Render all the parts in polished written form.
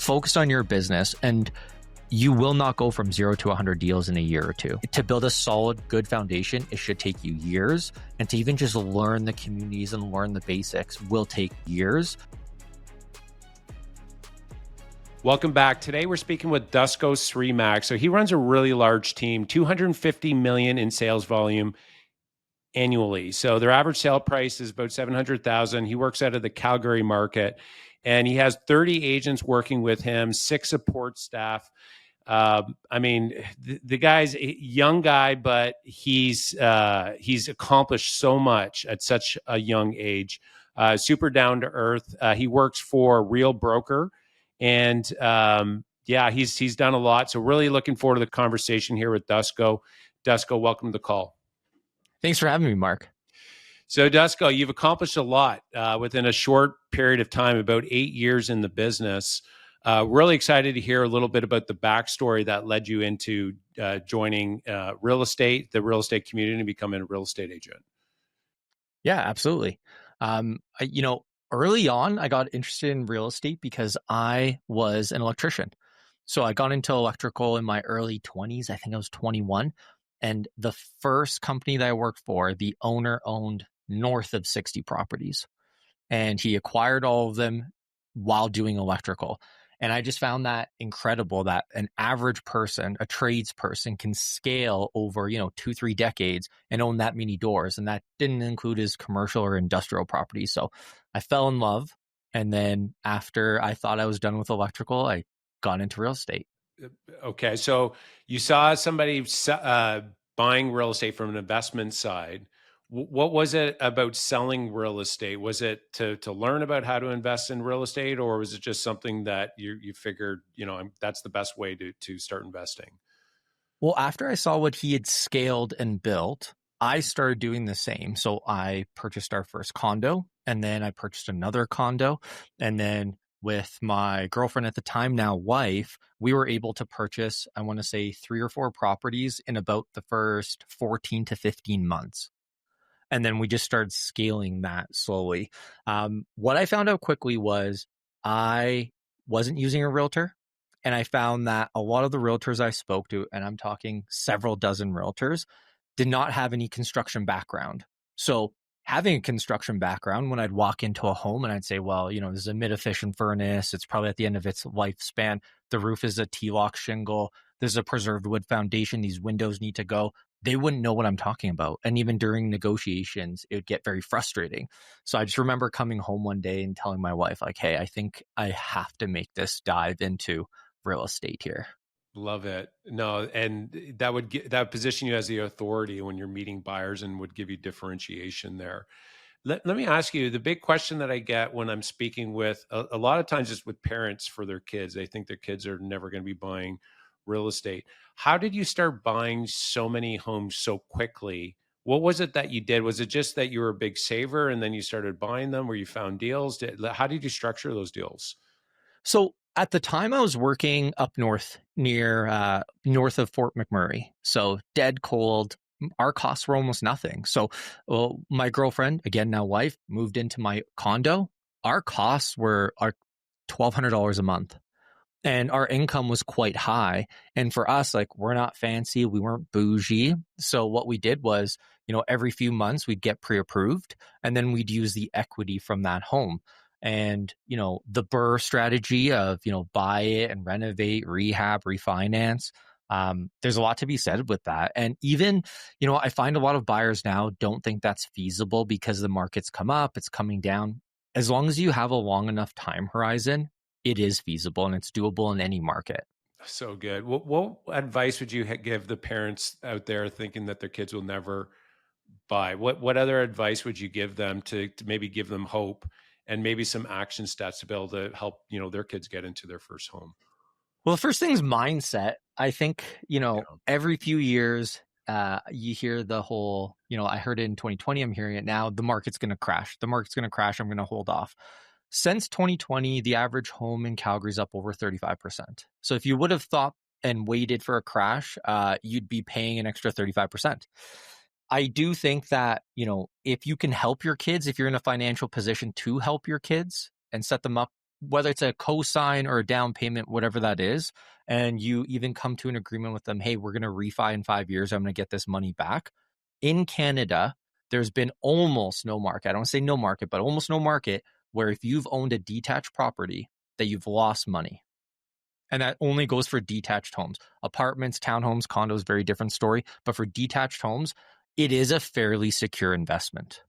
focus on your business, and you will not go from 0 to 100 deals in a year or two. To build a solid, good foundation, it should take you years. And to even just learn the communities and learn the basics will take years. Welcome back. Today, we're speaking with Dusko Sremac. So he runs a really large team, 250 million in sales volume annually. So their average sale price is about 700,000. He works out of the Calgary market, and he has 30 agents working with him, 6 support staff. The guy's a young guy, but he's accomplished so much at such a young age. Super down to earth. He works for Real Broker, and he's done a lot. So really looking forward to the conversation here with Dusko. Dusko, welcome to the call. Thanks for having me, Mark. So Dusko, you've accomplished a lot within a short period of time, about 8 years in the business. Really excited to hear a little bit about the backstory that led you into joining the real estate community, and becoming a real estate agent. Yeah, absolutely. Early on, I got interested in real estate because I was an electrician. So I got into electrical in my early 20s. I think I was 21. And the first company that I worked for, the owner owned north of 60 properties. And he acquired all of them while doing electrical. And I just found that incredible that an average person, a tradesperson, can scale over, 2-3 decades and own that many doors. And that didn't include his commercial or industrial properties. So I fell in love. And then after I thought I was done with electrical, I got into real estate. Okay. So you saw somebody buying real estate from an investment side. What was it about selling real estate? Was it to learn about how to invest in real estate, or was it just something that you figured, that's the best way to start investing? Well, after I saw what he had scaled and built, I started doing the same. So I purchased our first condo, and then I purchased another condo. And then with my girlfriend at the time, now wife, we were able to purchase, I want to say 3 or 4 properties in about the first 14 to 15 months. And then we just started scaling that slowly. What I found out quickly was I wasn't using a realtor. And I found that a lot of the realtors I spoke to, and I'm talking several dozen realtors, did not have any construction background. So having a construction background, when I'd walk into a home and I'd say, well, this is a mid-efficient furnace. It's probably at the end of its lifespan. The roof is a T-lock shingle. There's a preserved wood foundation. These windows need to go. They wouldn't know what I'm talking about. And even during negotiations, it would get very frustrating. So I just remember coming home one day and telling my wife, like, hey, I think I have to make this dive into real estate here. Love it. No, and that would position you as the authority when you're meeting buyers, and would give you differentiation there. Let me ask you, the big question that I get when I'm speaking with a lot of times is with parents for their kids. They think their kids are never going to be buying real estate. How did you start buying so many homes so quickly? What was it that you did? Was it just that you were a big saver and then you started buying them, or you found deals? How did you structure those deals? So at the time, I was working up north near north of Fort McMurray. So dead cold. Our costs were almost nothing. So my girlfriend, again, now wife, moved into my condo. Our costs were $1,200 a month. And our income was quite high. And for us, we're not fancy. We weren't bougie. So what we did was, every few months we'd get pre-approved, and then we'd use the equity from that home. And, the BRRRR strategy of, buy it and renovate, rehab, refinance. There's a lot to be said with that. And even, I find a lot of buyers now don't think that's feasible because the market's come up, it's coming down. As long as you have a long enough time horizon, it is feasible and it's doable in any market. So good. What advice would you give the parents out there thinking that their kids will never buy? What other advice would you give them to maybe give them hope, and maybe some action steps to be able to help, their kids get into their first home? Well, the first thing is mindset. I think, every few years, you hear the whole, I heard it in 2020, I'm hearing it now, the market's going to crash. The market's going to crash. I'm going to hold off. Since 2020, the average home in Calgary is up over 35%. So if you would have thought and waited for a crash, you'd be paying an extra 35%. I do think that, if you can help your kids, if you're in a financial position to help your kids and set them up whether it's a cosign or a down payment, whatever that is, and you even come to an agreement with them, hey, we're going to refi in 5 years, I'm going to get this money back. In Canada, there's been almost no market. I don't say no market, but almost no market where if you've owned a detached property that you've lost money. And that only goes for detached homes. Apartments, townhomes, condos, very different story. But for detached homes, it is a fairly secure investment.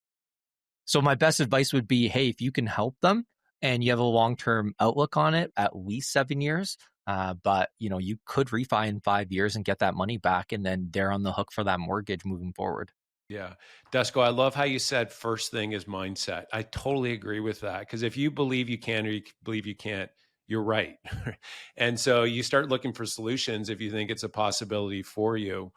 So my best advice would be, hey, if you can help them and you have a long-term outlook on it, at least 7 years, but you could refi in 5 years and get that money back, and then they're on the hook for that mortgage moving forward. Yeah. Dusko, I love how you said first thing is mindset. I totally agree with that. Because if you believe you can or you believe you can't, you're right. And so you start looking for solutions if you think it's a possibility for you.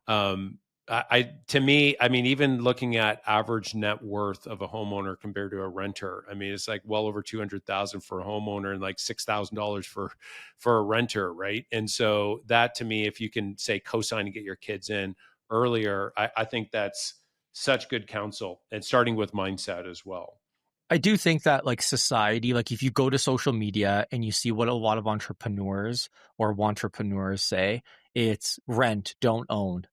To me, I mean, even looking at average net worth of a homeowner compared to a renter, I mean, it's like well over 200,000 for a homeowner and like $6,000 for a renter, right? And so that to me, if you can say cosign and get your kids in earlier, I think that's such good counsel, and starting with mindset as well. I do think that like society, like if you go to social media and you see what a lot of entrepreneurs say, it's rent, don't own.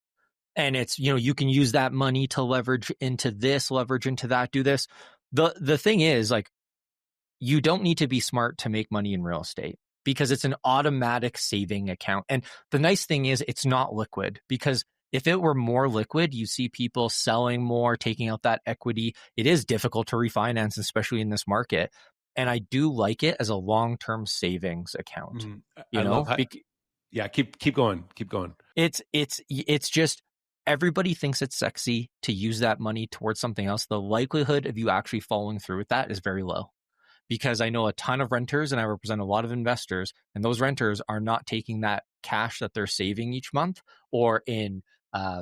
And it's, you can use that money to leverage into this, leverage into that, do this. The thing is, like, you don't need to be smart to make money in real estate because it's an automatic saving account. And the nice thing is it's not liquid, because if it were more liquid, you see people selling more, taking out that equity. It is difficult to refinance, especially in this market. And I do like it as a long-term savings account. I love how, yeah, keep going. It's just everybody thinks it's sexy to use that money towards something else. The likelihood of you actually following through with that is very low, because I know a ton of renters and I represent a lot of investors, and those renters are not taking that cash that they're saving each month or in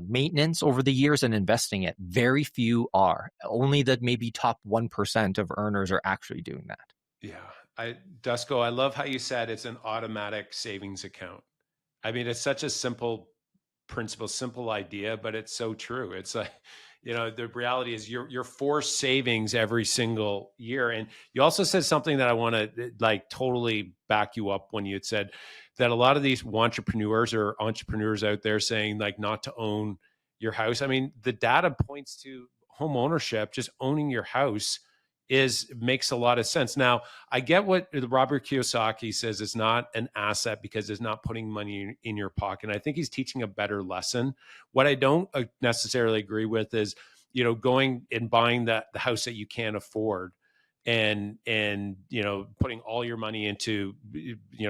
maintenance over the years and investing it. Very few are. Only the maybe top 1% of earners are actually doing that. Yeah. Dusko, I love how you said it's an automatic savings account. I mean, it's such a simple principle, simple idea, but it's so true. It's like, the reality is you're forced savings every single year. And you also said something that I want to like totally back you up when you had said that a lot of these entrepreneurs out there saying like not to own your house. I mean, the data points to home ownership, just owning your house makes a lot of sense. Now, I get what Robert Kiyosaki says is not an asset because it's not putting money in your pocket. And I think he's teaching a better lesson. What I don't necessarily agree with is, going and buying the house that you can't afford and putting all your money into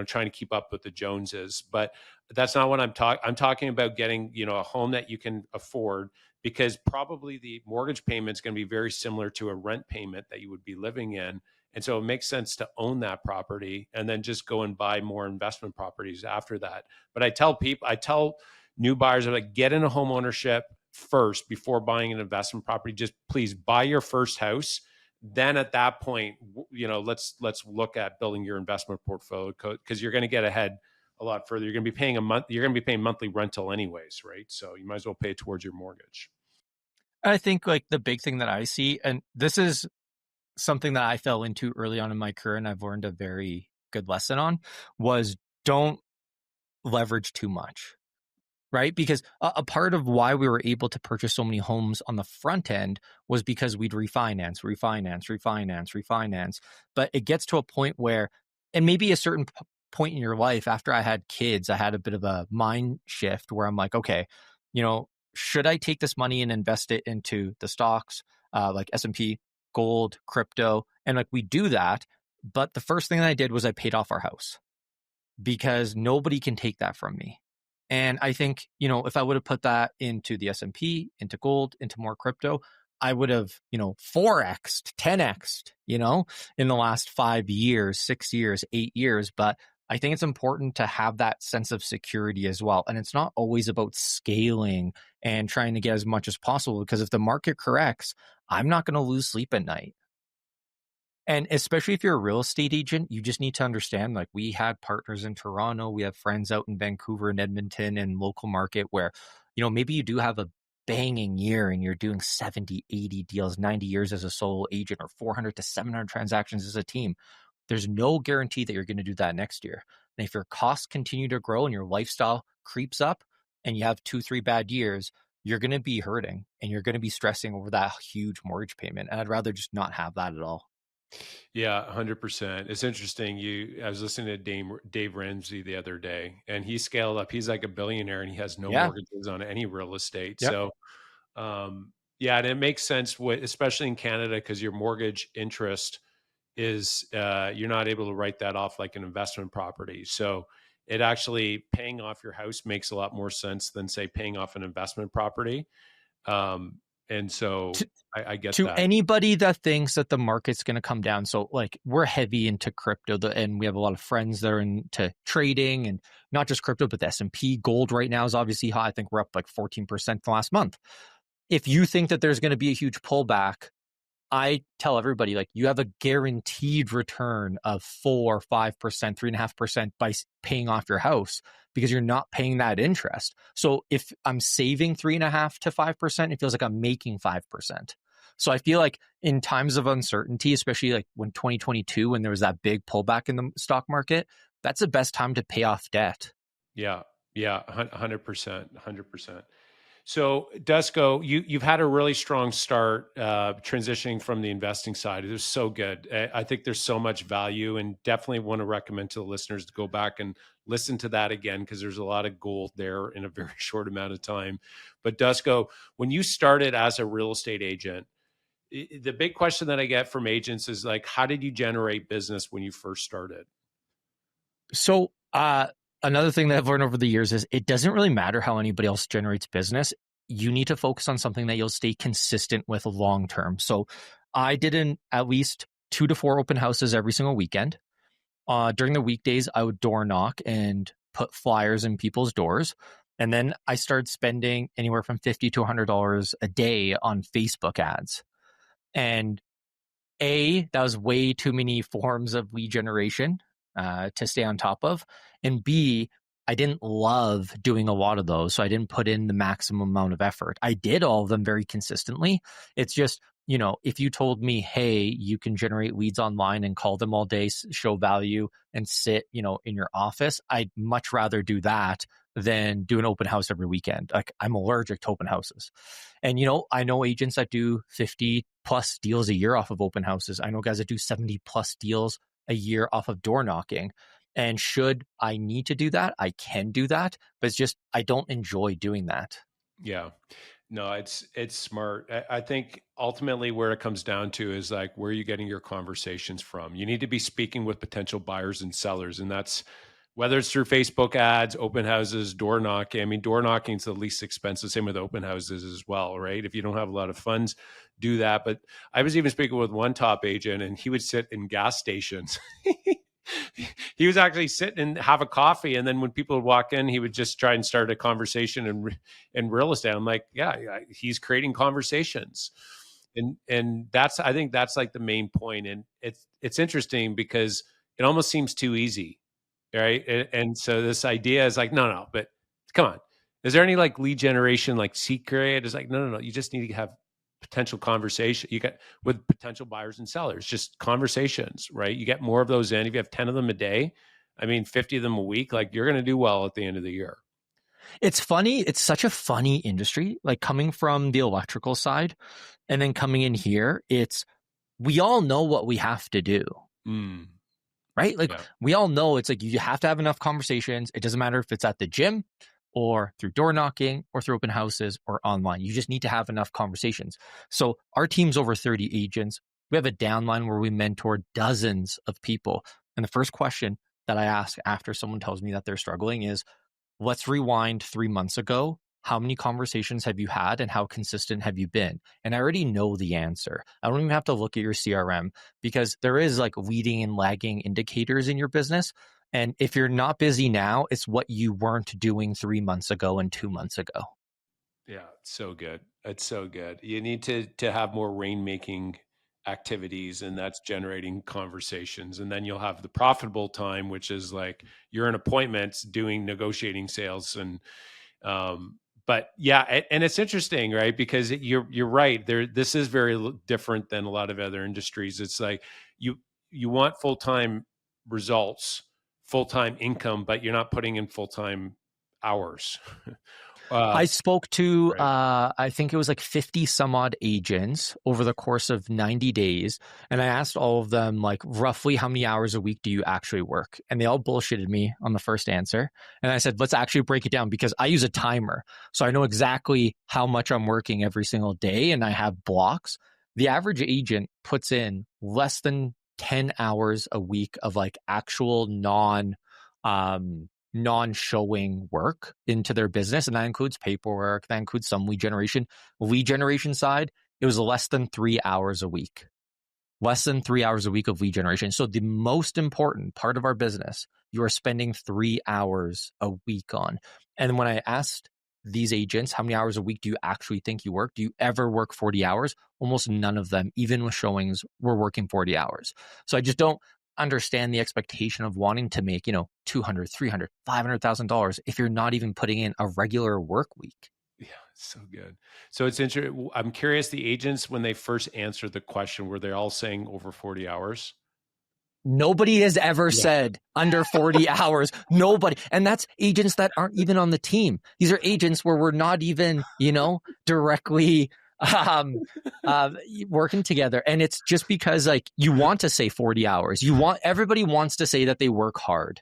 trying to keep up with the Joneses. But that's not what I'm talking about getting a home that you can afford, because probably the mortgage payment is going to be very similar to a rent payment that you would be living in. And so it makes sense to own that property and then just go and buy more investment properties after that. But I tell new buyers, I'm like, get into home ownership first before buying an investment property. Just please buy your first house. Then at that point, let's look at building your investment portfolio, because you're going to get ahead a lot further. You're going to be paying monthly rental anyways, right? So you might as well pay it towards your mortgage. I think like the big thing that I see, and this is something that I fell into early on in my career and I've learned a very good lesson on, was don't leverage too much. Right? Because a part of why we were able to purchase so many homes on the front end was because we'd refinance. But it gets to a point where, and maybe a certain point in your life, after I had kids, I had a bit of a mind shift where I'm like, okay, should I take this money and invest it into the stocks, like S&P, gold, crypto? And like we do that. But the first thing that I did was I paid off our house, because nobody can take that from me. And I think, if I would have put that into the S&P, into gold, into more crypto, I would have, 4x'd, 10x'd, in the last 5 years, 6 years, 8 years. But I think it's important to have that sense of security as well. And it's not always about scaling and trying to get as much as possible, because if the market corrects, I'm not going to lose sleep at night. And especially if you're a real estate agent, you just need to understand, like we had partners in Toronto, we have friends out in Vancouver and Edmonton and local market where, maybe you do have a banging year and you're doing 70, 80 deals, 90 years as a solo agent, or 400 to 700 transactions as a team. there's no guarantee that you're going to do that next year. And if your costs continue to grow and your lifestyle creeps up and you have 2, 3 bad years, you're going to be hurting and you're going to be stressing over that huge mortgage payment. And I'd rather just not have that at all. Yeah, 100%. It's interesting. I was listening to Dave Ramsey the other day, and he scaled up. He's like a billionaire, and he has no Yeah. mortgages on any real estate. Yep. So, yeah, and it makes sense, especially in Canada, because your mortgage interest is you're not able to write that off like an investment property. So, it actually paying off your house makes a lot more sense than say paying off an investment property. And so, I get To that. anybody that thinks that the market's going to come down. So like we're heavy into crypto and we have a lot of friends that are into trading and not just crypto, but the S&P. Gold right now is obviously high. I think we're up like 14% the last month. If you think that there's going to be a huge pullback, I tell everybody, like, you have a guaranteed return of 4, 5%, 3.5% by paying off your house because you're not paying that interest. So if I'm saving 3.5 to 5%, it feels like I'm making 5%. So I feel like in times of uncertainty, especially like when 2022, when there was that big pullback in the stock market, that's the best time to pay off debt. Yeah. Yeah. 100%. 100%. So, Dusko, you've had a really strong start transitioning from the investing side. It was so good. I think there's so much value, and definitely want to recommend to the listeners to go back and listen to that again because there's a lot of gold there in a very short amount of time. But Dusko, when you started as a real estate agent, the big question that I get from agents is like, how did you generate business when you first started? So, another thing that I've learned over the years is it doesn't really matter how anybody else generates business. You need to focus on something that you'll stay consistent with long term. So, I did at least 2 to 4 open houses every single weekend. During the weekdays, I would door knock and put flyers in people's doors. And then I started spending anywhere from $50 to $100 a day on Facebook ads. And that was way too many forms of lead generation to stay on top of. And B, I didn't love doing a lot of those. So I didn't put in the maximum amount of effort. I did all of them very consistently. It's just, if you told me, hey, you can generate leads online and call them all day, show value, and sit, in your office, I'd much rather do that than do an open house every weekend. Like, I'm allergic to open houses. And, I know agents that do 50 plus deals a year off of open houses. I know guys that do 70 plus deals a year off of door knocking. And should I need to do that, I can do that. But it's just, I don't enjoy doing that. Yeah. No, it's smart. I think ultimately where it comes down to is like, where are you getting your conversations from? You need to be speaking with potential buyers and sellers. And that's whether it's through Facebook ads, open houses, door knocking. I mean, door knocking is the least expensive. Same with open houses as well, right? If you don't have a lot of funds, do that. But I was even speaking with one top agent, and he would sit in gas stations. He was actually sitting and have a coffee, and then when people would walk in, he would just try and start a conversation in real estate. I'm like, yeah, he's creating conversations, and I think that's like the main point. And it's interesting because it almost seems too easy, right? And so this idea is like, no, but come on, is there any like lead generation like secret? It's like, no, you just need to have potential conversation. You got with potential buyers and sellers, just conversations, right? You get more of those in. If you have 10 of them a day, I mean, 50 of them a week, like you're going to do well at the end of the year. It's funny. It's such a funny industry, like coming from the electrical side and then coming in here. We all know what we have to do. Right? Like, Yeah. we all know it's like you have to have enough conversations. It doesn't matter if it's at the gym or through door knocking or through open houses or online. You just need to have enough conversations. So our team's over 30 agents. We have a downline where we mentor dozens of people. And the first question that I ask after someone tells me that they're struggling is, let's rewind 3 months ago. How many conversations have you had and how consistent have you been? And I already know the answer. I don't even have to look at your CRM because there is like leading and lagging indicators in your business. And if you're not busy now, it's what you weren't doing 3 months ago and 2 months ago. Yeah. It's so good. It's so good. You need to have more rainmaking activities, and that's generating conversations. And then you'll have the profitable time, which is like you're in appointments doing negotiating sales. And but yeah, and it's interesting, right? Because you're right. This is very different than a lot of other industries. It's like you want full-time results, full-time income, but you're not putting in full-time hours. I spoke to, Right. I think it was like 50 some odd agents over the course of 90 days. And I asked all of them, like, roughly how many hours a week do you actually work? And they all bullshitted me on the first answer. And I said, let's actually break it down because I use a timer. So I know exactly how much I'm working every single day and I have blocks. The average agent puts in less than 10 hours a week of like actual non-showing work into their business. And that includes paperwork, that includes some lead generation. Lead generation side, it was less than 3 hours a week. Less than 3 hours a week of lead generation. So the most important part of our business, you are spending 3 hours a week on. And when I asked these agents, how many hours a week do you actually think you work? Do you ever work 40 hours? Almost none of them, even with showings, were working 40 hours. So I just don't understand the expectation of wanting to make, $200, $300, $500,000 if you're not even putting in a regular work week. Yeah, so good. So it's interesting. I'm curious, the agents, when they first answered the question, were they all saying over 40 hours? Nobody has ever Yeah. said under 40 hours. Nobody. And that's agents that aren't even on the team. These are agents where we're not even, directly um, working together. And it's just because like you want to say 40 hours. Everybody wants to say that they work hard.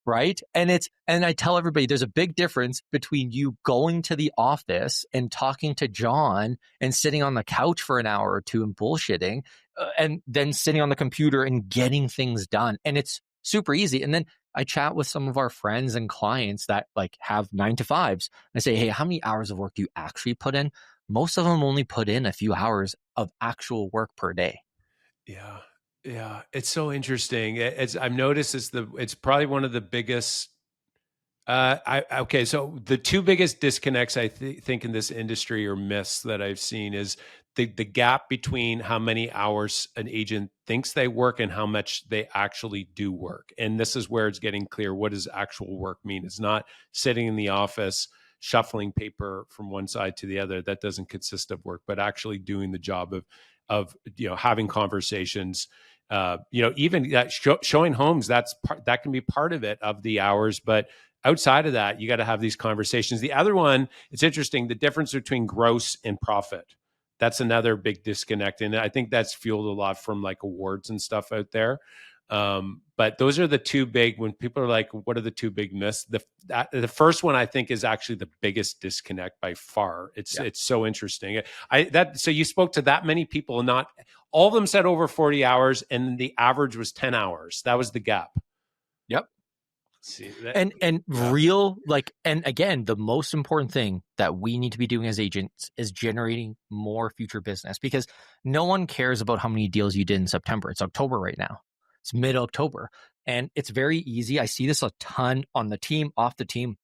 Right. And I tell everybody there's a big difference between you going to the office and talking to John and sitting on the couch for an hour or two and bullshitting and then sitting on the computer and getting things done. And it's super easy. And then I chat with some of our friends and clients that like have 9 to 5s. I say, hey, how many hours of work do you actually put in? Most of them only put in a few hours of actual work per day. Yeah. Yeah. It's so interesting. I've noticed it's probably one of the biggest. Okay. So the two biggest disconnects I think in this industry or myths that I've seen is the gap between how many hours an agent thinks they work and how much they actually do work. And this is where it's getting clear. What does actual work mean? It's not sitting in the office shuffling paper from one side to the other. That doesn't consist of work, but actually doing the job of having conversations. Even showing homes, that can be part of it, of the hours, but outside of that, you got to have these conversations. The other one, it's interesting, the difference between gross and profit. That's another big disconnect. And I think that's fueled a lot from like awards and stuff out there. But those are the two big, when people are like, what are the two big myths? The first one I think is actually the biggest disconnect by far. It's so interesting. So you spoke to that many people, and not all of them said over 40 hours, and the average was 10 hours. That was the gap. Yep. See, and again, the most important thing that we need to be doing as agents is generating more future business, because no one cares about how many deals you did in September. It's October right now. It's mid-October. And it's very easy. I see this a ton on the team, off the team.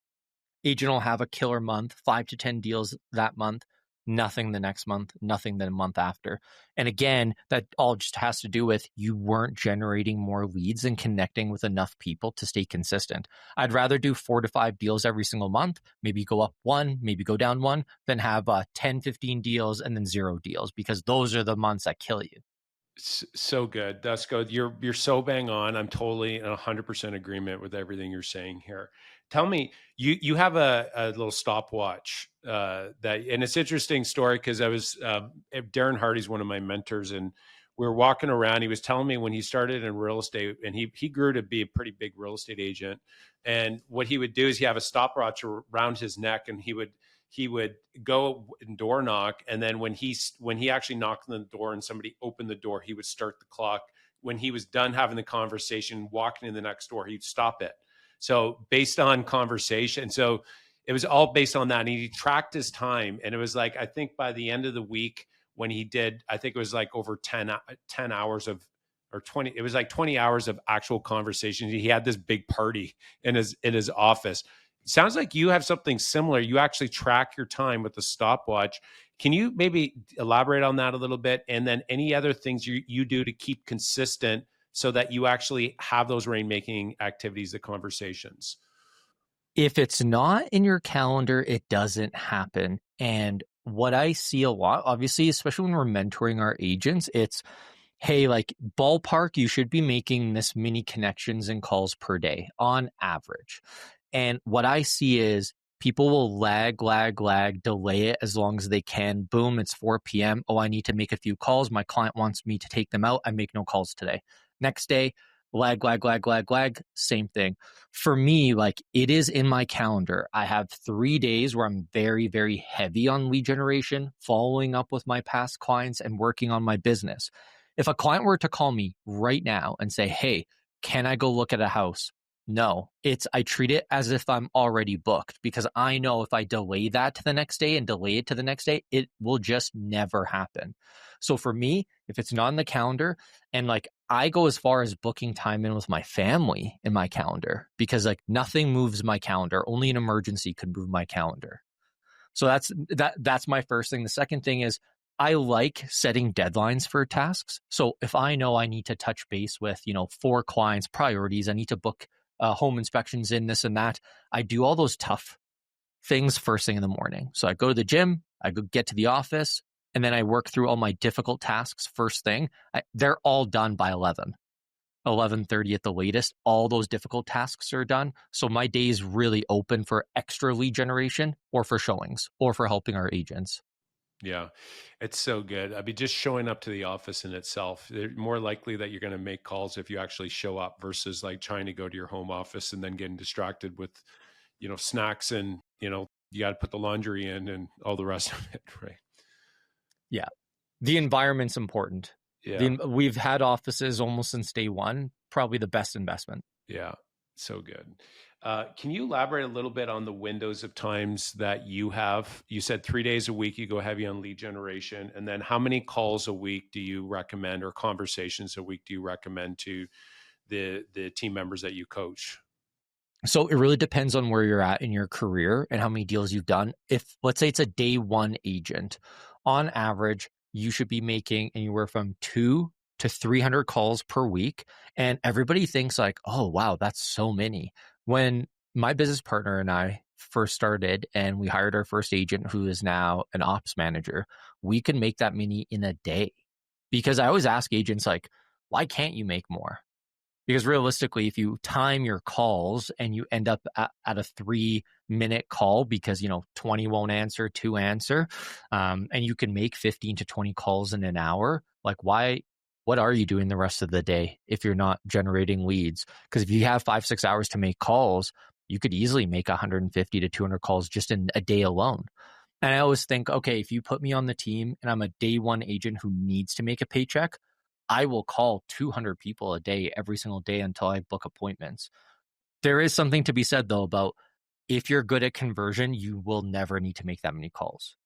Agent will have a killer month, 5 to 10 deals that month, nothing the next month, nothing the month after. And again, that all just has to do with you weren't generating more leads and connecting with enough people to stay consistent. I'd rather do 4 to 5 deals every single month, maybe go up one, maybe go down one, than have 10, 15 deals and then 0 deals, because those are the months that kill you. So good, Dusko. You're so bang on. I'm totally in 100% agreement with everything you're saying here. Tell me, you have a little stopwatch and it's an interesting story, because I was Darren Hardy's one of my mentors, and we were walking around. He was telling me when he started in real estate, and he grew to be a pretty big real estate agent. And what he would do is he have a stopwatch around his neck, and he would go and door knock, and then when he actually knocked on the door and somebody opened the door, he would start the clock. When he was done having the conversation, walking in the next door, he'd stop it. So based on conversation, so it was all based on that. And he tracked his time, and it was like, I think by the end of the week, when he did, I think it was like over 10 hours of, or 20, it was like 20 hours of actual conversation. He had this big party in his office. Sounds like you have something similar. You actually track your time with the stopwatch. Can you maybe elaborate on that a little bit? And then any other things you do to keep consistent so that you actually have those rainmaking activities, the conversations? If it's not in your calendar, it doesn't happen. And what I see a lot, obviously, especially when we're mentoring our agents, it's, hey, like ballpark, you should be making this many connections and calls per day on average. And what I see is people will lag, delay it as long as they can. Boom, it's 4 p.m. Oh, I need to make a few calls. My client wants me to take them out. I make no calls today. Next day, lag, same thing. For me, like it is in my calendar. I have 3 days where I'm very, very heavy on lead generation, following up with my past clients and working on my business. If a client were to call me right now and say, hey, can I go look at a house? No, I treat it as if I'm already booked, because I know if I delay that to the next day and delay it to the next day, it will just never happen. So for me, if it's not in the calendar, and like I go as far as booking time in with my family in my calendar, because like nothing moves my calendar. Only an emergency could move my calendar. So that's my first thing. The second thing is I like setting deadlines for tasks. So if I know I need to touch base with, 4 clients, priorities, I need to book home inspections in this and that, I do all those tough things first thing in the morning. So I go to the gym, I go get to the office, and then I work through all my difficult tasks first thing. They're all done by 11:30 at the latest. All those difficult tasks are done. So my day is really open for extra lead generation or for showings or for helping our agents. Yeah, it's so good. I mean, just showing up to the office in itself, they're more likely that you're going to make calls if you actually show up versus like trying to go to your home office and then getting distracted with, snacks and, you got to put the laundry in and all the rest of it, right? Yeah. The environment's important. Yeah. We've had offices almost since day one, probably the best investment. Yeah, so good. Can you elaborate a little bit on the windows of times that you have? You said 3 days a week, you go heavy on lead generation. And then how many calls a week do you recommend, or conversations a week do you recommend to the team members that you coach? So it really depends on where you're at in your career and how many deals you've done. If let's say it's a day one agent, on average, you should be making anywhere from 2 to 300 calls per week. And everybody thinks like, oh, wow, that's so many. When my business partner and I first started and we hired our first agent, who is now an ops manager, we can make that many in a day. Because I always ask agents like, why can't you make more? Because realistically, if you time your calls and you end up at a 3-minute call because, 20 won't answer, 2 answer, and you can make 15 to 20 calls in an hour, like what are you doing the rest of the day if you're not generating leads? Because if you have 5, 6 hours to make calls, you could easily make 150 to 200 calls just in a day alone. And I always think, okay, if you put me on the team and I'm a day one agent who needs to make a paycheck, I will call 200 people a day every single day until I book appointments. There is something to be said, though, about if you're good at conversion, you will never need to make that many calls.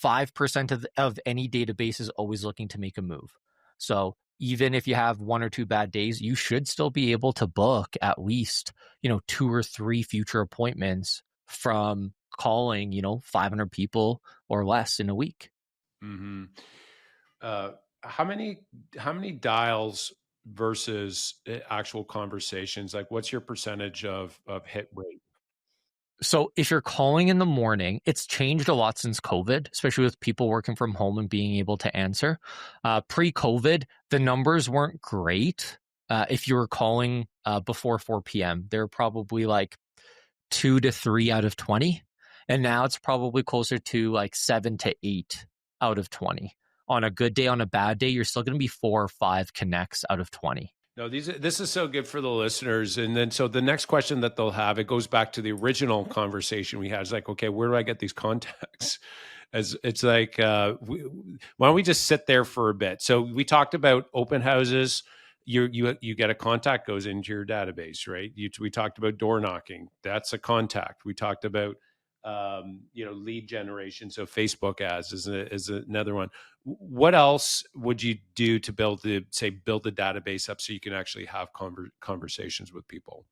5% of any database is always looking to make a move. So even if you have 1 or 2 bad days, you should still be able to book at least, 2 or 3 future appointments from calling, 500 people or less in a week. Mm-hmm. How many dials versus actual conversations? Like, what's your percentage of hit rate? So if you're calling in the morning, it's changed a lot since COVID, especially with people working from home and being able to answer. Pre-COVID, the numbers weren't great. If you were calling before 4 p.m., they're probably like 2 to 3 out of 20. And now it's probably closer to like 7 to 8 out of 20. On a good day, on a bad day, you're still going to be 4 or 5 connects out of 20. No, this is so good for the listeners. And then, so the next question that they'll have, it goes back to the original conversation we had. It's like, okay, where do I get these contacts? As it's like, why don't we just sit there for a bit? So we talked about open houses. You get a contact, goes into your database, right? We talked about door knocking. That's a contact. We talked about lead generation. So Facebook ads is another one. What else would you do to build the database up so you can actually have conversations with people?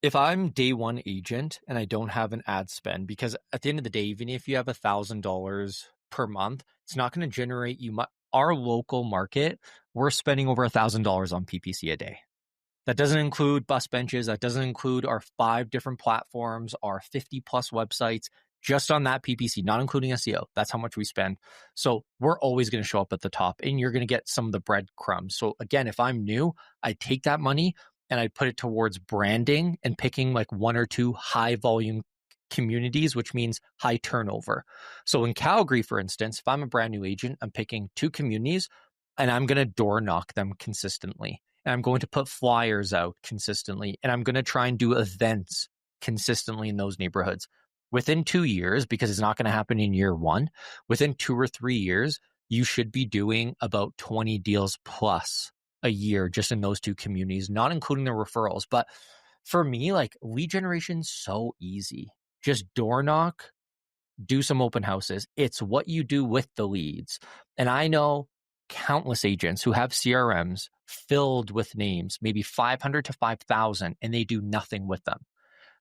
If I'm day one agent and I don't have an ad spend, because at the end of the day, even if you have $1,000 per month, it's not going to generate you much. Our local market, we're spending over $1,000 on PPC a day. That doesn't include bus benches. That doesn't include our 5 different platforms, our 50 plus websites. just on that PPC, not including SEO. That's how much we spend. So we're always going to show up at the top, and you're going to get some of the breadcrumbs. So again, if I'm new, I take that money and I put it towards branding and picking like one or two high volume communities, which means high turnover. So in Calgary, for instance, if I'm a brand new agent, I'm picking two communities and I'm going to door knock them consistently. And I'm going to put flyers out consistently. And I'm going to try and do events consistently in those neighborhoods. Within 2 years, because it's not going to happen in year one, within 2 or 3 years, you should be doing about 20 deals plus a year just in those two communities, not including the referrals. But for me, like lead generation's so easy. Just door knock, do some open houses. It's what you do with the leads. And I know countless agents who have CRMs filled with names, maybe 500 to 5,000, and they do nothing with them.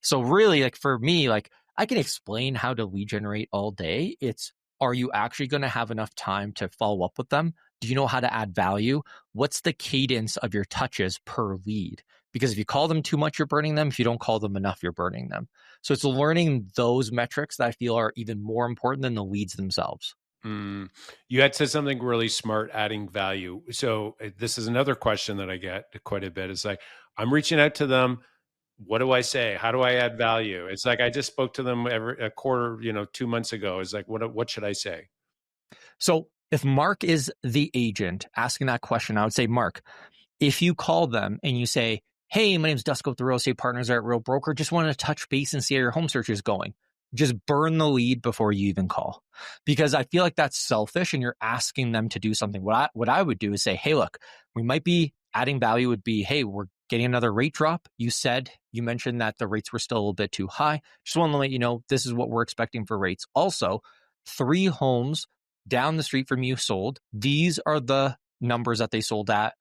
So really, like for me, like I can explain how to lead generate all day. It's, are you actually going to have enough time to follow up with them? Do you know how to add value? What's the cadence of your touches per lead? Because if you call them too much, you're burning them. If you don't call them enough, you're burning them. So it's learning those metrics that I feel are even more important than the leads themselves. Mm. You had said something really smart, adding value. So this is another question that I get quite a bit. It's like, I'm reaching out to them. What do I say? How do I add value? It's like, I just spoke to them every a quarter, 2 months ago. It's like, what should I say? So if Mark is the agent asking that question, I would say, Mark, if you call them and you say, hey, my name's Dusko with the Real Estate Partners at Real Broker, just wanted to touch base and see how your home search is going. Just burn the lead before you even call. Because I feel like that's selfish and you're asking them to do something. What I would do is say, hey, look, we might be adding value would be, hey, we're getting another rate drop. You mentioned that the rates were still a little bit too high. Just want to let you know this is what we're expecting for rates. Also, 3 homes down the street from you sold. These are the numbers that they sold at.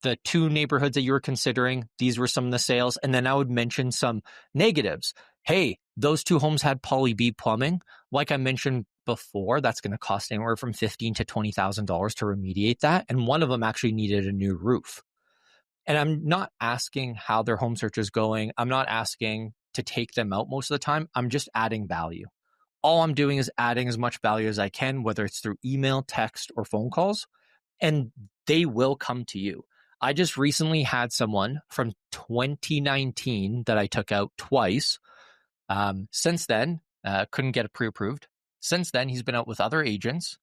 The 2 neighborhoods that you were considering, these were some of the sales. And then I would mention some negatives. Hey, those 2 homes had poly B plumbing. Like I mentioned before, that's going to cost anywhere from $15,000 to $20,000 to remediate that. And one of them actually needed a new roof. And I'm not asking how their home search is going. I'm not asking to take them out most of the time. I'm just adding value. All I'm doing is adding as much value as I can, whether it's through email, text, or phone calls, and they will come to you. I just recently had someone from 2019 that I took out twice. Since then, couldn't get it pre-approved. Since then, he's been out with other agents,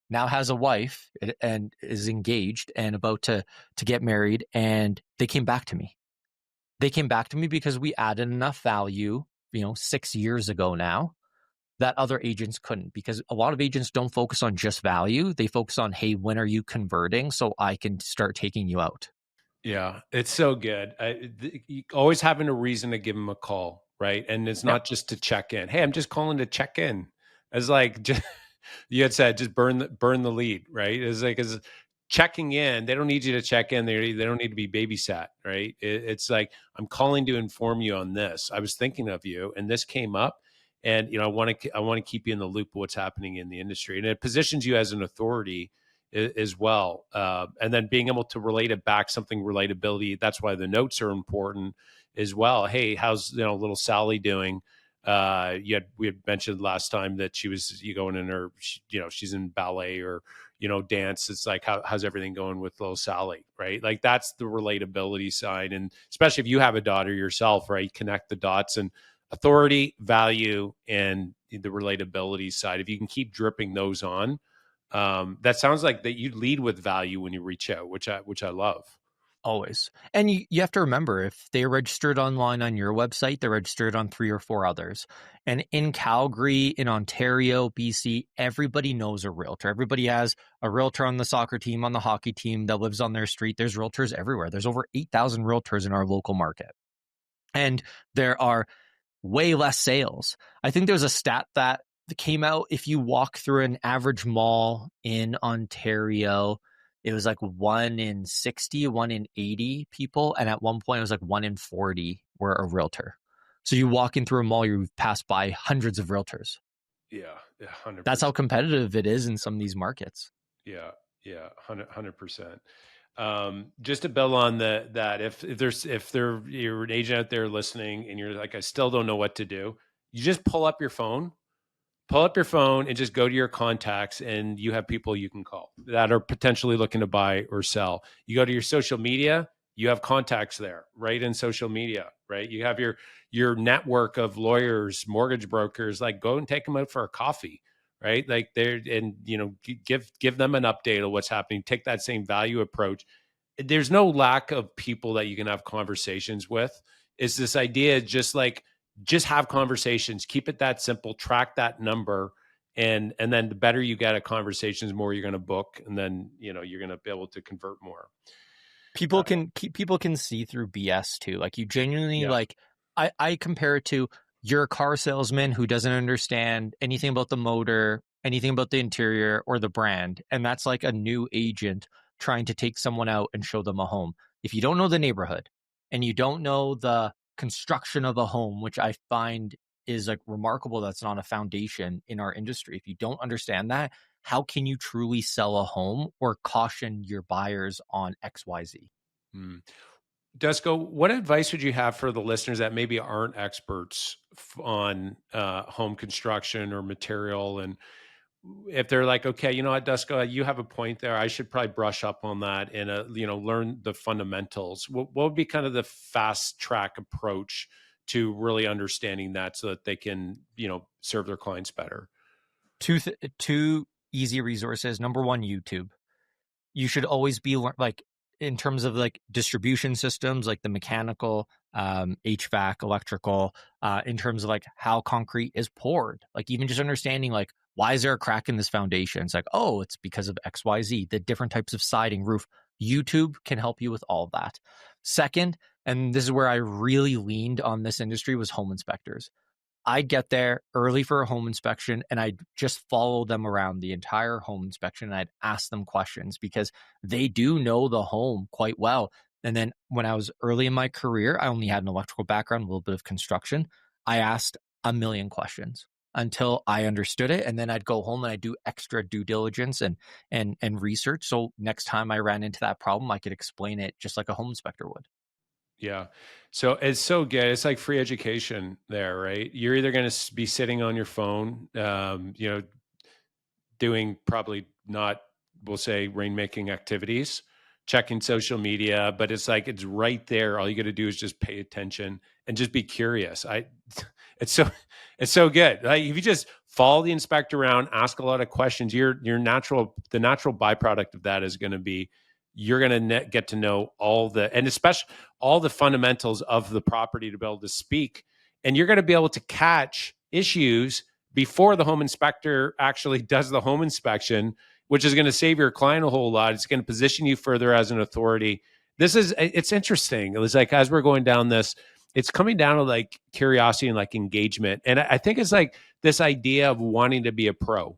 now has a wife and is engaged and about to get married. And they came back to me. They came back to me because we added enough value, 6 years ago now, that other agents couldn't, because a lot of agents don't focus on just value. They focus on, hey, when are you converting so I can start taking you out? Yeah, it's so good. Always having a reason to give them a call, right? And it's Yep, not just to check in. Hey, I'm just calling to check in. It's like just, you had said, just burn the lead, right? It's like, as checking in. They don't need you to check in. They don't need to be babysat, right? It's like, I'm calling to inform you on this. I was thinking of you, and this came up, and I want to keep you in the loop of what's happening in the industry, and it positions you as an authority as well. And then being able to relate it back, something relatability. That's why the notes are important as well. Hey, how's little Sally doing? We had mentioned last time that she was going in her, she's in ballet or dance. It's like, how's everything going with little Sally, right? Like that's the relatability side, and especially if you have a daughter yourself, right? Connect the dots and authority, value, and the relatability side. If you can keep dripping those on, that sounds like that you lead with value when you reach out, which I love. always. And you have to remember, if they registered online on your website, they're registered on 3 or 4 others. And in Calgary, in Ontario, BC, everybody knows a realtor. Everybody has a realtor on the soccer team, on the hockey team that lives on their street. There's realtors everywhere. There's over 8,000 realtors in our local market. And there are way less sales. I think there's a stat that came out. If you walk through an average mall in Ontario, it was like 1 in 60, 1 in 80 people. And at one point, it was like 1 in 40 were a realtor. So you walk in through a mall, you pass by hundreds of realtors. Yeah, That's how 100%. competitive it is in some of these markets. Yeah, yeah, 100%. Just to build on that, if you're an agent out there listening and you're like, I still don't know what to do, you just pull up your phone pull up your phone and just go to your contacts, and you have people you can call that are potentially looking to buy or sell. You go to your social media, you have contacts there, right? In social media, right? You have your network of lawyers, mortgage brokers, like go and take them out for a coffee, right? Like they're, and give them an update of what's happening. Take that same value approach. There's no lack of people that you can have conversations with. It's this idea, just have conversations, keep it that simple, track that number, and then the better you get at conversations, the more you're going to book, and then you're going to be able to convert more. People can see through BS too. Like you genuinely Yeah. like I compare it to you're a car salesman who doesn't understand anything about the motor, anything about the interior or the brand. And that's like a new agent trying to take someone out and show them a home. If you don't know the neighborhood and you don't know the construction of a home, which I find is like remarkable, that's not a foundation in our industry. If you don't understand that, how can you truly sell a home or caution your buyers on XYZ? Hmm. Dusko, what advice would you have for the listeners that maybe aren't experts on home construction or material? And if they're like, okay, you know what, Dusko, you have a point there. I should probably brush up on that and learn the fundamentals. What would be kind of the fast track approach to really understanding that, so that they can serve their clients better? Two easy resources. Number one, YouTube. You should always be like in terms of like distribution systems, like the mechanical, HVAC, electrical, in terms of like how concrete is poured, like even just understanding like why is there a crack in this foundation? It's like, oh, it's because of XYZ, the different types of siding, roof. YouTube can help you with all of that. Second, and this is where I really leaned on this industry, was home inspectors. I'd get there early for a home inspection and I'd just follow them around the entire home inspection. And I'd ask them questions because they do know the home quite well. And then when I was early in my career, I only had an electrical background, a little bit of construction. I asked a million questions until I understood it. And then I'd go home and I'd do extra due diligence and research. So next time I ran into that problem, I could explain it just like a home inspector would. Yeah. So it's so good. It's like free education there, right? You're either going to be sitting on your phone, doing probably not, we'll say, rainmaking activities, checking social media, but it's like it's right there. All you got to do is just pay attention and just be curious. It's so, it's so good. Like if you just follow the inspector around, ask a lot of questions, the natural byproduct of that is going to be you're going to get to know and especially all the fundamentals of the property to be able to speak, and you're going to be able to catch issues before the home inspector actually does the home inspection, which is going to save your client a whole lot. It's going to position you further as an authority. It's interesting. It was like, as we're going down this, it's coming down to like curiosity and like engagement. And I think it's like this idea of wanting to be a pro.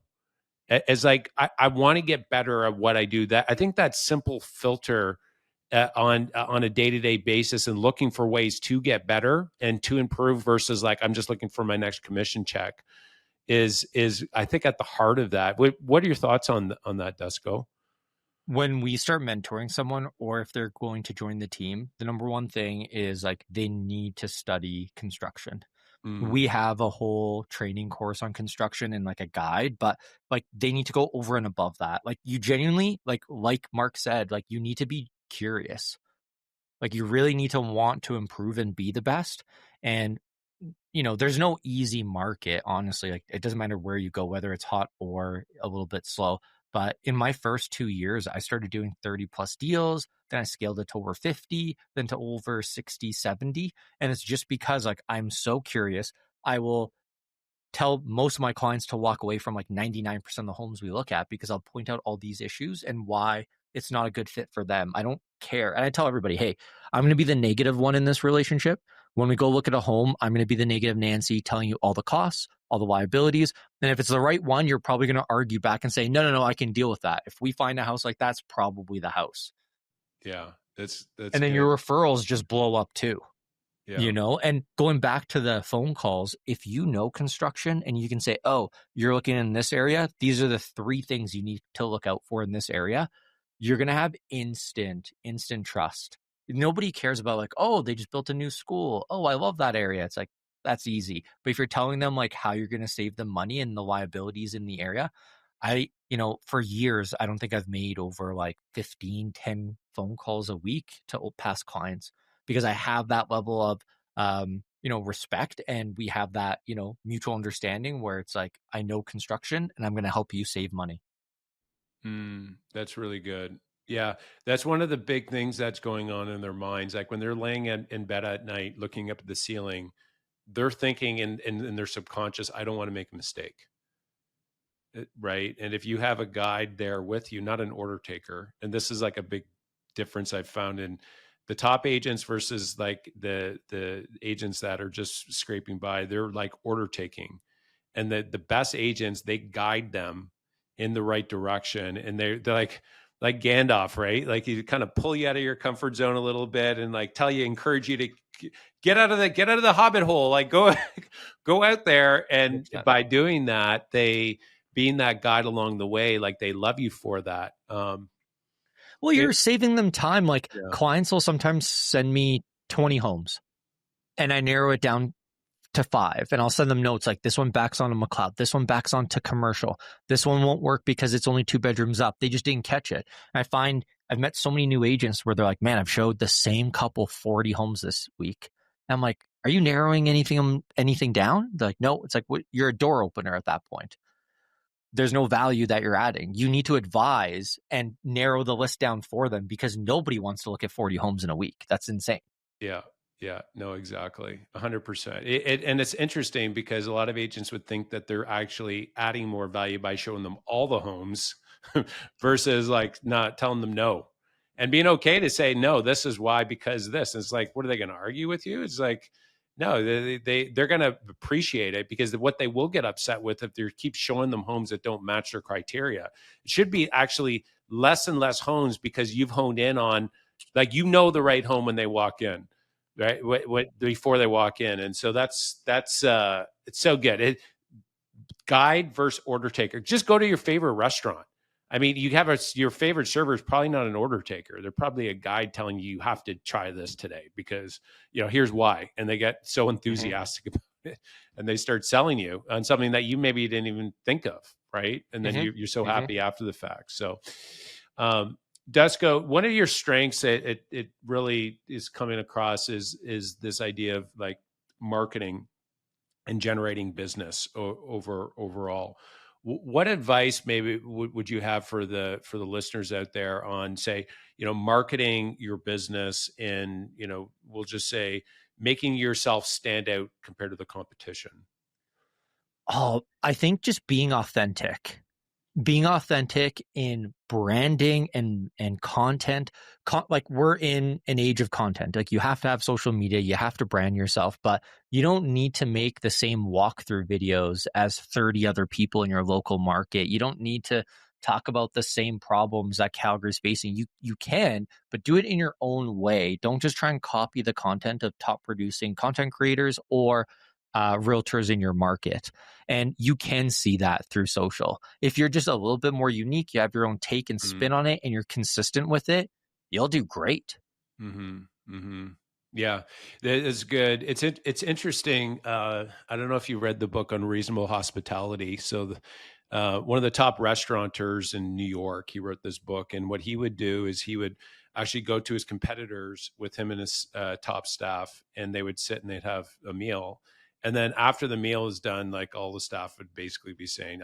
It's like, I want to get better at what I do. That I think that simple filter on a day-to-day basis and looking for ways to get better and to improve versus like, I'm just looking for my next commission check is I think at the heart of that. What are your thoughts on that, Dusko? When we start mentoring someone or if they're going to join the team, the number one thing is like they need to study construction. Mm, We have a whole training course on construction and like a guide, but like they need to go over and above that. Like you genuinely, like Mark said, like you need to be curious. Like you really need to want to improve and be the best. And there's no easy market, honestly. Like it doesn't matter where you go, whether it's hot or a little bit slow. But in my first 2 years, I started doing 30 plus deals. Then I scaled it to over 50, then to over 60, 70. And it's just because like I'm so curious. I will tell most of my clients to walk away from like 99% of the homes we look at because I'll point out all these issues and why it's not a good fit for them. I don't care. And I tell everybody, hey, I'm going to be the negative one in this relationship. When we go look at a home, I'm going to be the negative Nancy telling you all the costs, all the liabilities. And if it's the right one, you're probably going to argue back and say, no, no, no, I can deal with that. If we find a house like that's probably the house. yeah, that's And then good. your referrals just blow up too. Yeah, And going back to the phone calls, if you know construction and you can say, oh, you're looking in this area, these are the three things you need to look out for in this area, you're going to have instant trust. Nobody cares about like, oh, they just built a new school. Oh, I love that area. It's like, that's easy. But if you're telling them like how you're going to save them money and the liabilities in the area, for years, I don't think I've made over like 15, 10 phone calls a week to past clients because I have that level of, respect, and we have that, mutual understanding where it's like, I know construction and I'm going to help you save money. That's really good. Yeah, that's one of the big things that's going on in their minds. Like when they're laying in bed at night, looking up at the ceiling, they're thinking in their subconscious, I don't want to make a mistake. Right. And if you have a guide there with you, not an order taker, and this is like a big difference I've found in the top agents versus like the agents that are just scraping by, they're like order taking. And the best agents, they guide them in the right direction. And they're like Gandalf, right? Like you kind of pull you out of your comfort zone a little bit and like encourage you to get out of the hobbit hole, like go go out there. And 100%. by doing that, they being that guide along the way, like they love you for that. Well, it, you're saving them time. Like yeah, clients will sometimes send me 20 homes and I narrow it down to 5, and I'll send them notes like this one backs onto McLeod, this one backs onto commercial, this one won't work because it's only 2 bedrooms up. They just didn't catch it. And I find I've met so many new agents where they're like, man, I've showed the same couple 40 homes this week. And I'm like, are you narrowing anything down? They're like, no. It's like, you're a door opener at that point. There's no value that you're adding. You need to advise and narrow the list down for them because nobody wants to look at 40 homes in a week. That's insane. yeah, yeah, no, exactly. 100%. And it's interesting because a lot of agents would think that they're actually adding more value by showing them all the homes versus like not telling them no and being okay to say, no, this is why, because this. And it's like, what are they going to argue with you? It's like, no, they're going to appreciate it because what they will get upset with if they keep showing them homes that don't match their criteria. It should be actually less and less homes because you've honed in on, like, the right home when they walk in, right? What before they walk in. And so that's it's so good. Guide versus order taker. Just go to your favorite restaurant. I mean, you have your favorite server is probably not an order taker. They're probably a guide telling you have to try this today because, here's why. And they get so enthusiastic about it and they start selling you on something that you maybe didn't even think of. Right. And then you're so happy after the fact. So, Dusko, one of your strengths that it really is coming across is this idea of like marketing and generating business overall. What advice maybe would you have for the listeners out there on, say, marketing your business and, we'll just say making yourself stand out compared to the competition? Oh, I think just being authentic in branding and content. Like we're in an age of content. Like you have to have social media, you have to brand yourself, but you don't need to make the same walkthrough videos as 30 other people in your local market. You don't need to talk about the same problems that Calgary's facing. You can, but do it in your own way. Don't just try and copy the content of top producing content creators or realtors in your market. And you can see that through social. If you're just a little bit more unique, you have your own take and spin on it, and you're consistent with it, you'll do great. Yeah, that is good. It's interesting. I don't know if you read the book Unreasonable Hospitality. So, one of the top restaurateurs in New York, he wrote this book, and what he would do is he would actually go to his competitors with him and his top staff, and they would sit and they'd have a meal. And then after the meal is done, like all the staff would basically be saying,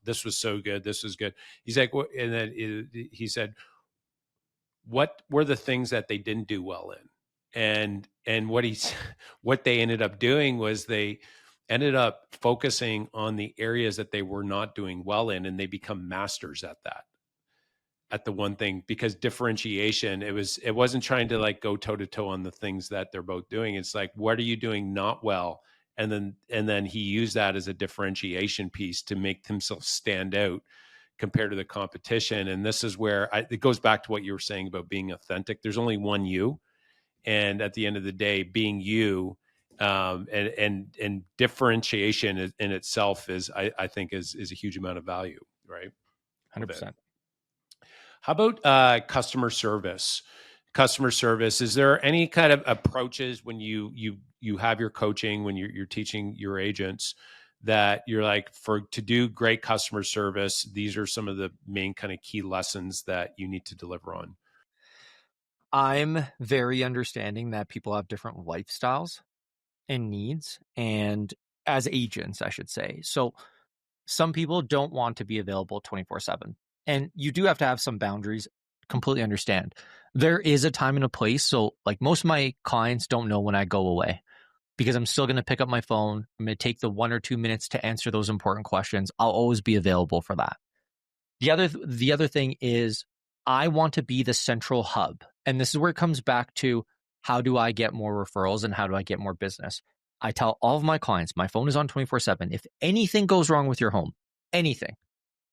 "This was so good. This was good." He's like, "What?" And then he said, what were the things that they didn't do well in? And what they ended up doing was they ended up focusing on the areas that they were not doing well in, and they become masters at that, at the one thing, because differentiation, it wasn't trying to like go toe to toe on the things that they're both doing. It's like, what are you doing not well? And then he used that as a differentiation piece to make himself stand out compared to the competition. And this is where it goes back to what you were saying about being authentic. There's only one you, and at the end of the day, being you, and differentiation in itself is, I think, is a huge amount of value, right? 100%. How about customer service? customer service. Is there any kind of approaches when you have your coaching, when you're teaching your agents, that you're like, to do great customer service, these are some of the main kind of key lessons that you need to deliver on? I'm very understanding that people have different lifestyles and needs, and as agents, I should say. So some people don't want to be available 24/7. And you do have to have some boundaries. Completely understand. There is a time and a place. So, like, most of my clients don't know when I go away because I'm still going to pick up my phone. I'm going to take the 1 or 2 minutes to answer those important questions. I'll always be available for that. The other thing is, I want to be the central hub. And this is where it comes back to, how do I get more referrals and how do I get more business? I tell all of my clients, my phone is on 24/7. If anything goes wrong with your home, anything,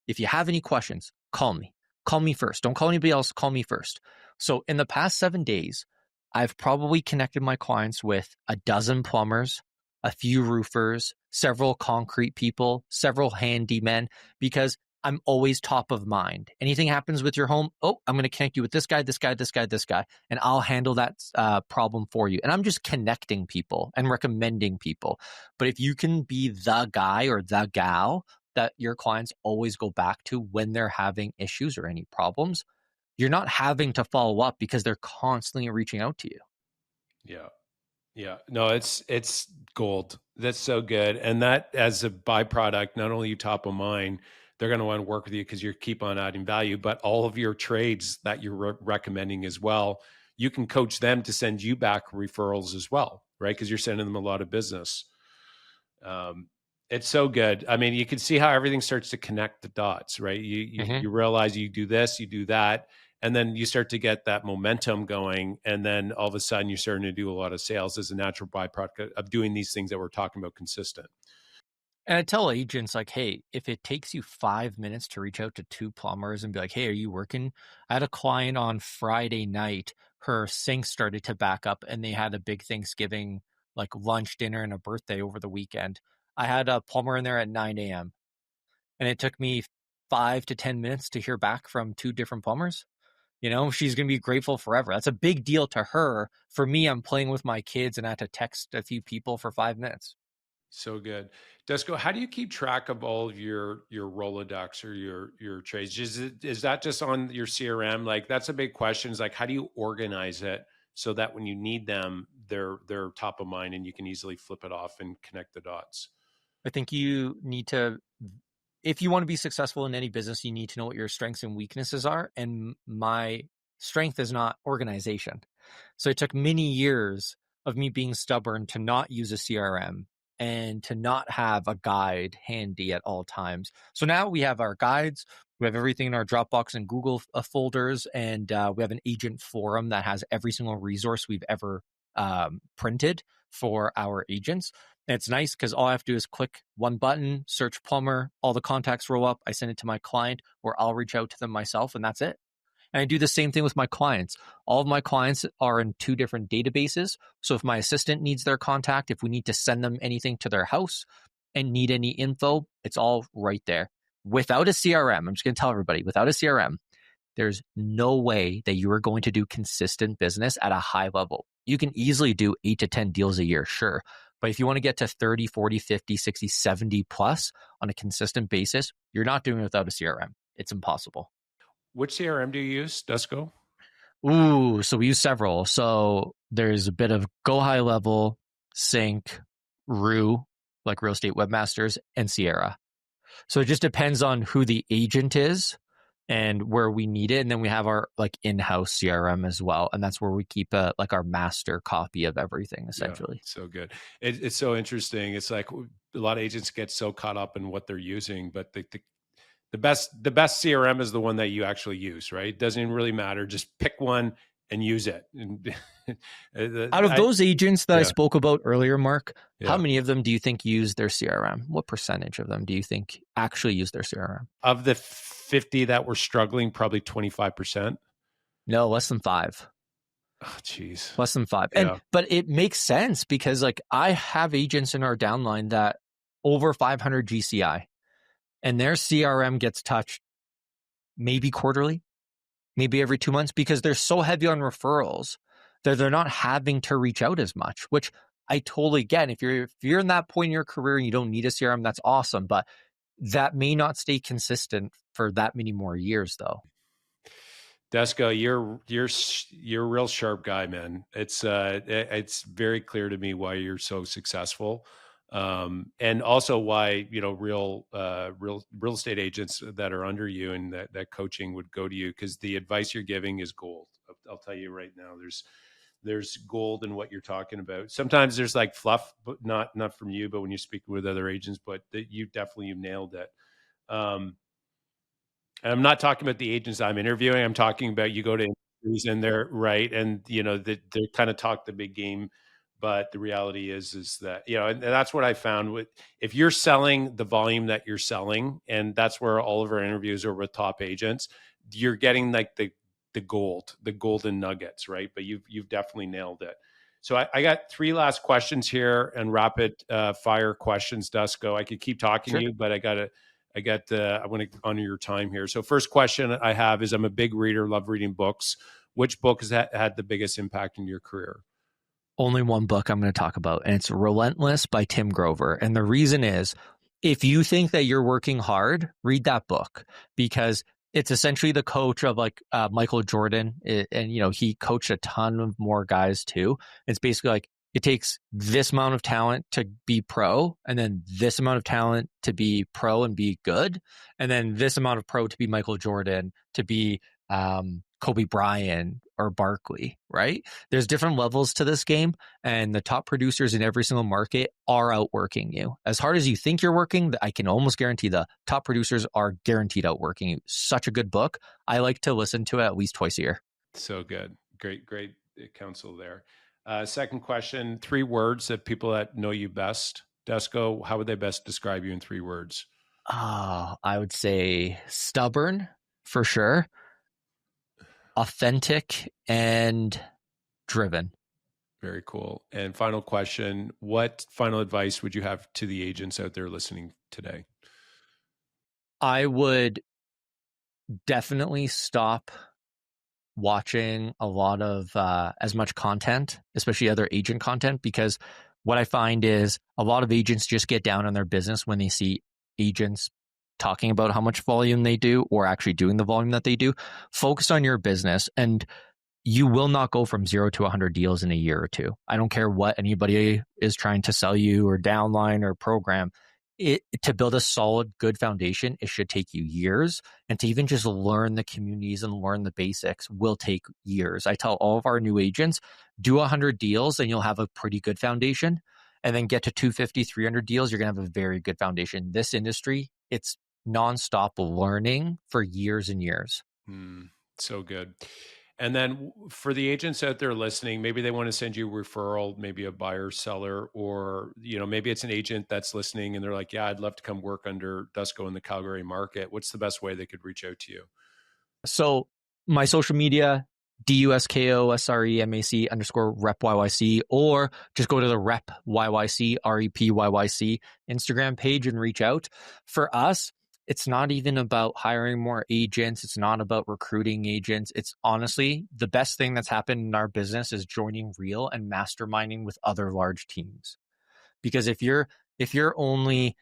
if you have any questions, call me. Call me first. Don't call anybody else. Call me first. So in the past 7 days, I've probably connected my clients with a dozen plumbers, a few roofers, several concrete people, several handymen, because I'm always top of mind. Anything happens with your home, oh, I'm going to connect you with this guy, this guy, this guy, this guy, and I'll handle that problem for you. And I'm just connecting people and recommending people. But if you can be the guy or the gal that your clients always go back to when they're having issues or any problems, you're not having to follow up because they're constantly reaching out to you. Yeah. Yeah, no, it's gold. That's so good. And that, as a byproduct, not only you top of mind, they're going to want to work with you because you keep on adding value, but all of your trades that you're recommending as well, you can coach them to send you back referrals as well, right? Because you're sending them a lot of business. It's so good. I mean, you can see how everything starts to connect the dots, right? You realize you do this, you do that, and then you start to get that momentum going, and then all of a sudden you're starting to do a lot of sales as a natural byproduct of doing these things that we're talking about consistent. And I tell agents, like, hey, if it takes you 5 minutes to reach out to two plumbers and be like, hey, are you working? I had a client on Friday night. Her sink started to back up and they had a big Thanksgiving, like lunch, dinner, and a birthday over the weekend. I had a plumber in there at 9 a.m. and it took me 5 to 10 minutes to hear back from two different plumbers. She's going to be grateful forever. That's a big deal to her. For me, I'm playing with my kids and I had to text a few people for 5 minutes. So good. Dusko, how do you keep track of all of your Rolodex or your trades? Is that just on your CRM? Like, that's a big question. Is like, how do you organize it so that when you need them, they're top of mind and you can easily flip it off and connect the dots? I think you need to, if you want to be successful in any business, you need to know what your strengths and weaknesses are. And my strength is not organization. So it took many years of me being stubborn to not use a CRM and to not have a guide handy at all times. So now we have our guides, we have everything in our Dropbox and Google folders, and we have an agent forum that has every single resource we've ever printed for our agents. And it's nice because all I have to do is click one button, search plumber, all the contacts roll up. I send it to my client, or I'll reach out to them myself, and that's it. And I do the same thing with my clients. All of my clients are in two different databases. So if my assistant needs their contact, if we need to send them anything to their house and need any info, it's all right there. Without a CRM, I'm just going to tell everybody, without a CRM, there's no way that you are going to do consistent business at a high level. You can easily do 8 to 10 deals a year, sure. But if you want to get to 30, 40, 50, 60, 70 plus on a consistent basis, you're not doing it without a CRM. It's impossible. Which CRM do you use, Dusko? Ooh, so we use several. So there's a bit of Go High Level, Sync, Rue, like Real Estate Webmasters, and Sierra. So it just depends on who the agent is and where we need it. And then we have our like in-house CRM as well. And that's where we keep like our master copy of everything, essentially. Yeah, so good. It's so interesting. It's like a lot of agents get so caught up in what they're using, but the best CRM is the one that you actually use, right? It doesn't even really matter. Just pick one and use it. Out of those agents that I spoke about earlier, Mark, how Yeah. many of them do you think use their CRM? What percentage of them do you think actually use their CRM? Of the 50 that were struggling, probably 25%. No, less than 5. Oh, geez. Less than 5. Yeah. But it makes sense because like I have agents in our downline that over 500 GCI and their CRM gets touched maybe quarterly. maybe every 2 months, because they're so heavy on referrals that they're not having to reach out as much, which I totally get. If you're in that point in your career and you don't need a CRM, that's awesome. But that may not stay consistent for that many more years, though. Dusko, you're a real sharp guy, man. It's very clear to me why you're so successful, and also why real estate agents that are under you and that coaching would go to you, because the advice you're giving is gold. I'll tell you right now, there's gold in what you're talking about. Sometimes there's like fluff, but not from you, but when you speak with other agents, but you've nailed it. And I'm not talking about the agents I'm interviewing. I'm talking about, you go to interviews and they're right. And, they kind of talk the big game, but the reality is that, and that's what I found with, if you're selling the volume that you're selling, and that's where all of our interviews are with top agents, you're getting like the golden nuggets, right? But you've definitely nailed it. So I got three last questions here, and rapid fire questions, Dusko. I could keep talking to Sure. you, but I want to honor your time here. So first question I have is, I'm a big reader, love reading books. Which book has had the biggest impact in your career? Only one book I'm going to talk about, and it's Relentless by Tim Grover. And the reason is, if you think that you're working hard, read that book, because it's essentially the coach of like Michael Jordan. And, he coached a ton of more guys too. It's basically like, it takes this amount of talent to be pro, and then this amount of talent to be pro and be good, and then this amount of pro to be Michael Jordan, to be Kobe Bryant or Barkley, right? There's different levels to this game, and the top producers in every single market are outworking you. As hard as you think you're working, I can almost guarantee the top producers are guaranteed outworking you. Such a good book. I like to listen to it at least twice a year. So good. Great counsel there. Second question, three words that people that know you best. Dusko, how would they best describe you in three words? I would say stubborn for sure, authentic, and driven. Very cool. And final question, what final advice would you have to the agents out there listening today? I would definitely stop watching a lot of as much content, especially other agent content, because what I find is a lot of agents just get down on their business when they see agents talking about how much volume they do or actually doing the volume that they do. Focus on your business, and you will not go from 0 to 100 deals in a year or two. I don't care what anybody is trying to sell you or downline or program. To build a solid, good foundation, it should take you years. And to even just learn the communities and learn the basics will take years. I tell all of our new agents, do 100 deals and you'll have a pretty good foundation. And then get to 250, 300 deals, you're going to have a very good foundation. This industry, it's nonstop learning for years and years. So good. And then for the agents out there listening, maybe they want to send you a referral, maybe a buyer seller, or, maybe it's an agent that's listening and they're like, yeah, I'd love to come work under Dusko in the Calgary market. What's the best way they could reach out to you? So my social media, DUSKOSREMAC_rep_YYC, or just go to the rep YYC, REPYYC Instagram page and reach out. For us, it's not even about hiring more agents. It's not about recruiting agents. It's honestly the best thing that's happened in our business is joining Real and masterminding with other large teams. Because if you're only,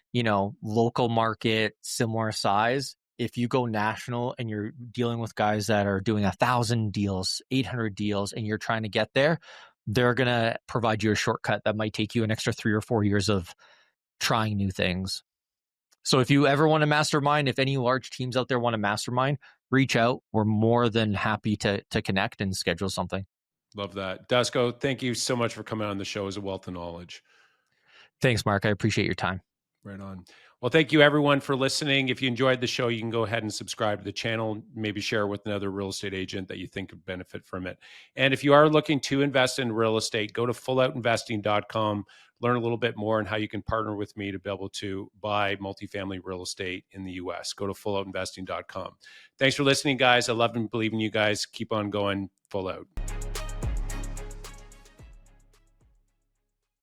local market, similar size, if you go national and you're dealing with guys that are doing 1,000 deals, 800 deals, and you're trying to get there, they're going to provide you a shortcut that might take you an extra 3 or 4 years of trying new things. So if you ever want to mastermind, if any large teams out there want to mastermind, reach out. We're more than happy to connect and schedule something. Love that. Dusko, thank you so much for coming on the show as a wealth of knowledge. Thanks, Mark. I appreciate your time. Right on. Well, thank you everyone for listening. If you enjoyed the show, you can go ahead and subscribe to the channel, maybe share with another real estate agent that you think could benefit from it. And if you are looking to invest in real estate, go to fulloutinvesting.com, learn a little bit more on how you can partner with me to be able to buy multifamily real estate in the US. Go to fulloutinvesting.com. Thanks for listening, guys. I love and believe in you guys. Keep on going. Full Out.